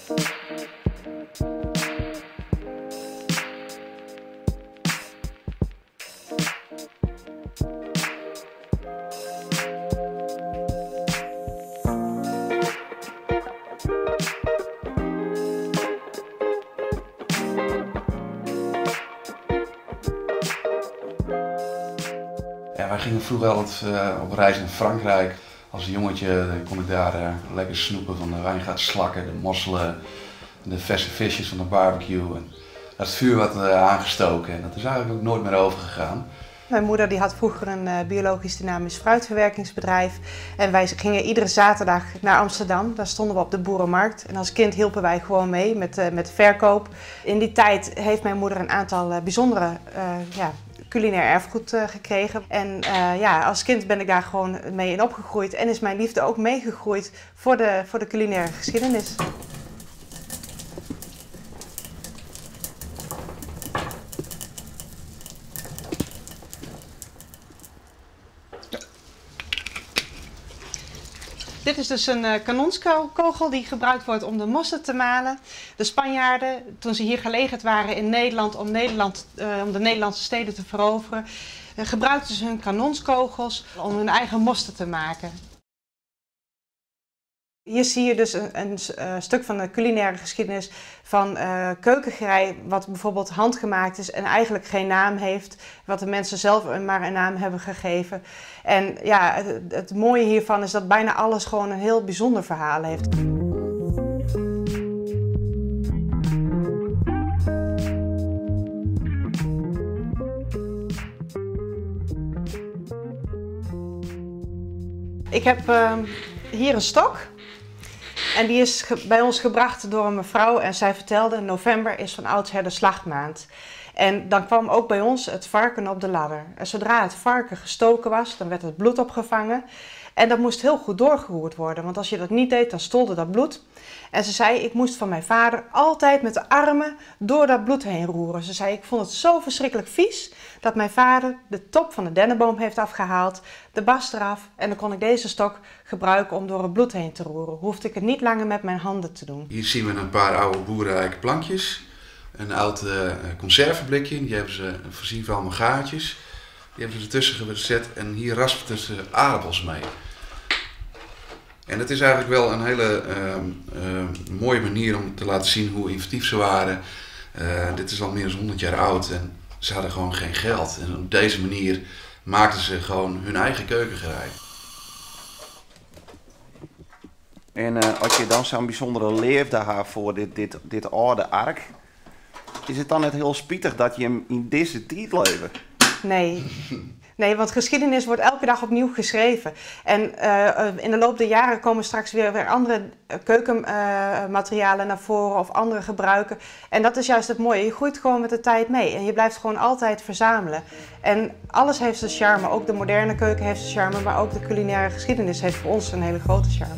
Ja, wij gingen vroeger altijd op reis in Frankrijk. Als jongetje kon ik daar lekker snoepen van de wijngaardslakken, de mosselen, de verse visjes van de barbecue. En het vuur wat aangestoken en dat is eigenlijk ook nooit meer overgegaan. Mijn moeder die had vroeger een biologisch dynamisch fruitverwerkingsbedrijf. En wij gingen iedere zaterdag naar Amsterdam. Daar stonden we op de boerenmarkt. En als kind hielpen wij gewoon mee met verkoop. In die tijd heeft mijn moeder een aantal bijzondere culinair erfgoed gekregen. En als kind ben ik daar gewoon mee in opgegroeid. En is mijn liefde ook meegegroeid voor de culinaire geschiedenis. Dit is dus een kanonskogel die gebruikt wordt om de mosterd te malen. De Spanjaarden, toen ze hier gelegerd waren in Nederland om de Nederlandse steden te veroveren, gebruikten ze hun kanonskogels om hun eigen mosterd te maken. Hier zie je dus een stuk van de culinaire geschiedenis van keukengerei, wat bijvoorbeeld handgemaakt is en eigenlijk geen naam heeft, wat de mensen zelf maar een naam hebben gegeven. En ja, het mooie hiervan is dat bijna alles gewoon een heel bijzonder verhaal heeft. Ik heb hier een stok. En die is bij ons gebracht door een mevrouw en zij vertelde, november is van oudsher de slachtmaand. En dan kwam ook bij ons het varken op de ladder. En zodra het varken gestoken was, dan werd het bloed opgevangen. En dat moest heel goed doorgeroerd worden, want als je dat niet deed, dan stolde dat bloed. En ze zei, ik moest van mijn vader altijd met de armen door dat bloed heen roeren. Ze zei, ik vond het zo verschrikkelijk vies dat mijn vader de top van de dennenboom heeft afgehaald, de bast eraf. En dan kon ik deze stok gebruiken om door het bloed heen te roeren. Hoefde ik het niet langer met mijn handen te doen. Hier zien we een paar oude boerenrijke plankjes. Een oud conserveblikje, die hebben ze voorzien van allemaal gaatjes. Die hebben ze ertussen gezet en hier raspen ze aardappels mee. En het is eigenlijk wel een hele mooie manier om te laten zien hoe inventief ze waren. Dit is al meer dan 100 jaar oud en ze hadden gewoon geen geld. En op deze manier maakten ze gewoon hun eigen keukengerei. En als je dan zo'n bijzondere leefde hebt voor dit oude ark, is het dan net heel spietig dat je hem in deze tijd leeft? Nee, want geschiedenis wordt elke dag opnieuw geschreven. En in de loop der jaren komen straks weer andere keukenmaterialen naar voren of andere gebruiken. En dat is juist het mooie. Je groeit gewoon met de tijd mee en je blijft gewoon altijd verzamelen. En alles heeft zijn charme. Ook de moderne keuken heeft zijn charme, maar ook de culinaire geschiedenis heeft voor ons een hele grote charme.